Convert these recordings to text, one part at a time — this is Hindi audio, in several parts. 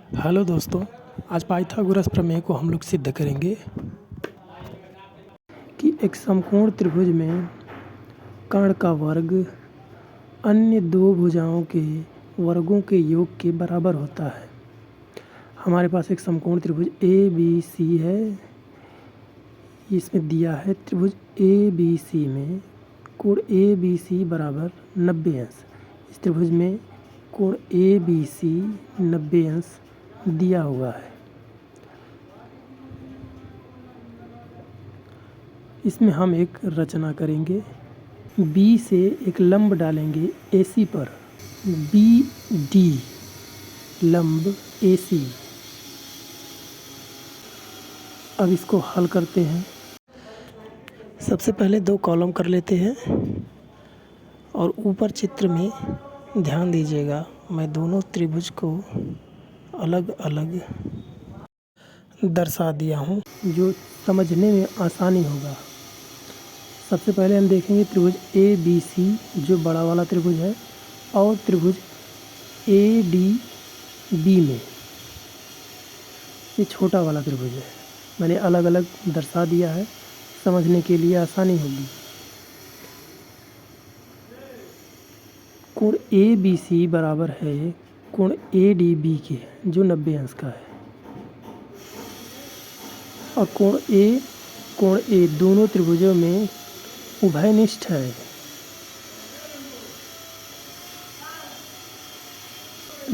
हेलो दोस्तों, आज पाइथागोरस प्रमेय को हम लोग सिद्ध करेंगे कि एक समकोण त्रिभुज में कर्ण का वर्ग अन्य दो भुजाओं के वर्गों के योग के बराबर होता है। हमारे पास एक समकोण त्रिभुज ए बी सी है। इसमें दिया है त्रिभुज ए बी सी में कोण ए बी सी बराबर 90 अंश। इस त्रिभुज में कोण ए बी सी 90 अंश दिया हुआ है। इसमें हम एक रचना करेंगे। बी से एक लंब डालेंगे AC पर, BD लंब AC। अब इसको हल करते हैं। सबसे पहले दो कॉलम कर लेते हैं और ऊपर चित्र में ध्यान दीजिएगा, मैं दोनों त्रिभुज को अलग अलग दर्शा दिया हूँ जो समझने में आसानी होगा। सबसे पहले हम देखेंगे त्रिभुज ABC जो बड़ा वाला त्रिभुज है और त्रिभुज ADB में ये छोटा वाला त्रिभुज है। मैंने अलग अलग दर्शा दिया है, समझने के लिए आसानी होगी। कोण ABC बराबर है कोण ADB के जो 90 अंश का है, और कोण A दोनों त्रिभुजों में उभयनिष्ठ है।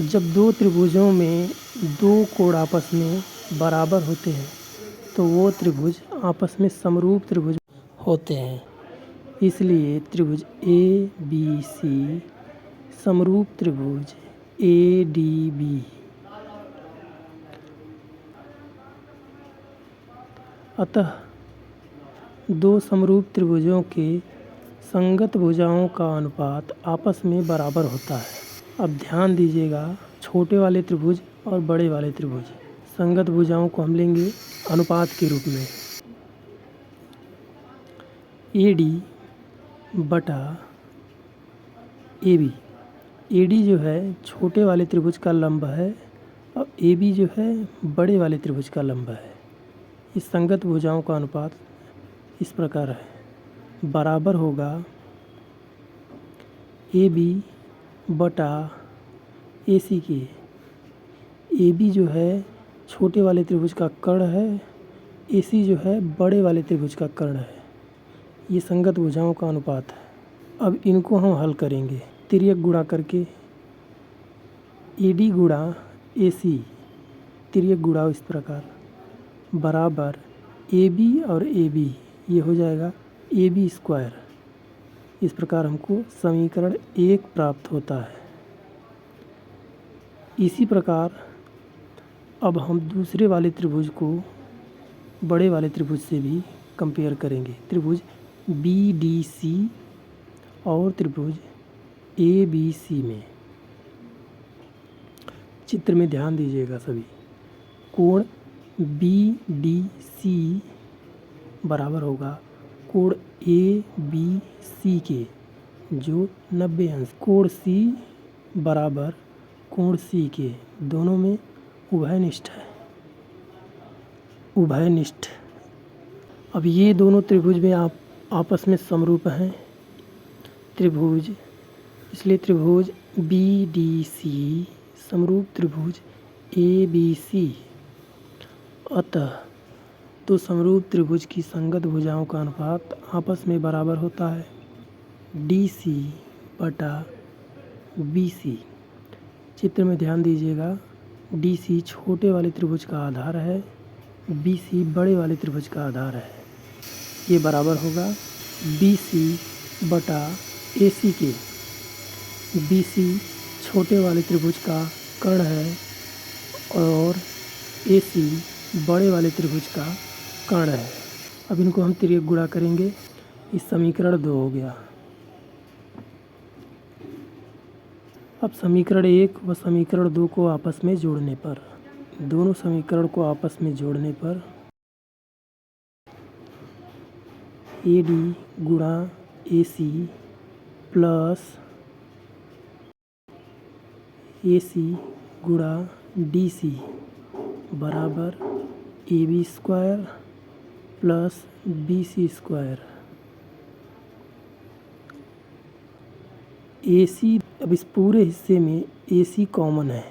जब दो त्रिभुजों में दो कोण आपस में बराबर होते हैं तो वो त्रिभुज आपस में समरूप त्रिभुज होते हैं। इसलिए त्रिभुज ABC समरूप त्रिभुज ADB। अतः दो समरूप त्रिभुजों के संगत भुजाओं का अनुपात आपस में बराबर होता है। अब ध्यान दीजिएगा, छोटे वाले त्रिभुज और बड़े वाले त्रिभुज संगत भुजाओं को हम लेंगे अनुपात के रूप में। AD बटा AB। AD जो है छोटे वाले त्रिभुज का लंब है और AB जो है बड़े वाले त्रिभुज का लंब है। इस संगत भुजाओं का अनुपात इस प्रकार है, बराबर होगा AB बटा AC के। AB जो है छोटे वाले त्रिभुज का कर्ण है, AC जो है बड़े वाले त्रिभुज का कर्ण है। ये संगत भुजाओं का अनुपात है। अब इनको हम हल करेंगे तिर्यक गुणा करके। AD गुणा AC तिर्यक गुणा इस प्रकार बराबर AB और AB, ये हो जाएगा AB स्क्वायर। इस प्रकार हमको समीकरण 1 प्राप्त होता है। इसी प्रकार अब हम दूसरे वाले त्रिभुज को बड़े वाले त्रिभुज से भी कंपेयर करेंगे। त्रिभुज BDC और त्रिभुज ABC में चित्र में ध्यान दीजिएगा सभी। कोण BDC बराबर होगा कोण ABC के जो 90 अंश। कोण C बराबर कोण C के, दोनों में उभयनिष्ठ है, उभयनिष्ठ। अब ये दोनों त्रिभुज में आप आपस में समरूप हैं त्रिभुज, इसलिए त्रिभुज BDC समरूप त्रिभुज ABC। अतः तो समरूप त्रिभुज की संगत भुजाओं का अनुपात आपस में बराबर होता है DC बटा BC। चित्र में ध्यान दीजिएगा, DC छोटे वाले त्रिभुज का आधार है, BC बड़े वाले त्रिभुज का आधार है। ये बराबर होगा BC बटा AC के। BC छोटे वाले त्रिभुज का कर्ण है और AC बड़े वाले त्रिभुज का कर्ण है। अब इनको हम तिर्यक गुणा करेंगे। इस समीकरण 2 हो गया। अब समीकरण 1 व समीकरण 2 को आपस में जोड़ने पर, दोनों समीकरण को आपस में जोड़ने पर AD गुणा AC प्लस AC गुणा डी सी बराबर A B square plus B C square. A C, अब इस पूरे हिस्से में ए सी कॉमन है,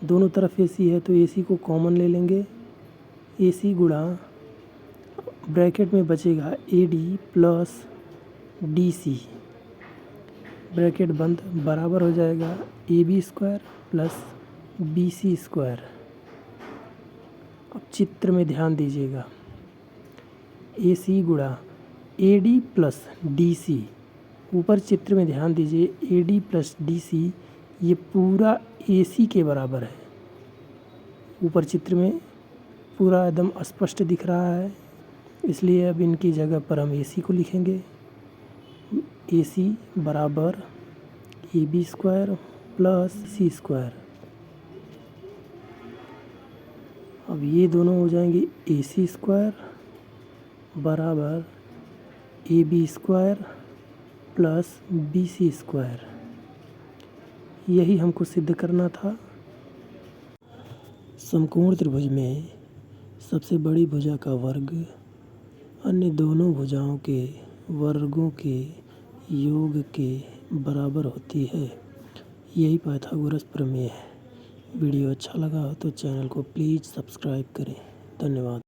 दोनों तरफ ए सी है तो ए सी को कॉमन ले लेंगे। ए सी गुणा ब्रैकेट में बचेगा A D plus D C, bracket बंद, बराबर हो जाएगा A B square plus B C square. अब चित्र में ध्यान दीजिएगा, ए सी गुणा A D plus D C, ऊपर चित्र में ध्यान दीजिए A D plus D C ये पूरा ए सी के बराबर है। ऊपर चित्र में पूरा एकदम स्पष्ट दिख रहा है, इसलिए अब इनकी जगह पर हम ए सी को लिखेंगे। ए सी बराबर A B square plus C square. अब ये दोनों हो जाएंगे ए सी स्क्वायर बराबर A B square plus B C square. यही हमको सिद्ध करना था। समकोण त्रिभुज में सबसे बड़ी भुजा का वर्ग अन्य दोनों भुजाओं के वर्गों के योग के बराबर होती है। यही पाइथागोरस प्रमेय है। वीडियो अच्छा लगा हो तो चैनल को प्लीज़ सब्सक्राइब करें। धन्यवाद।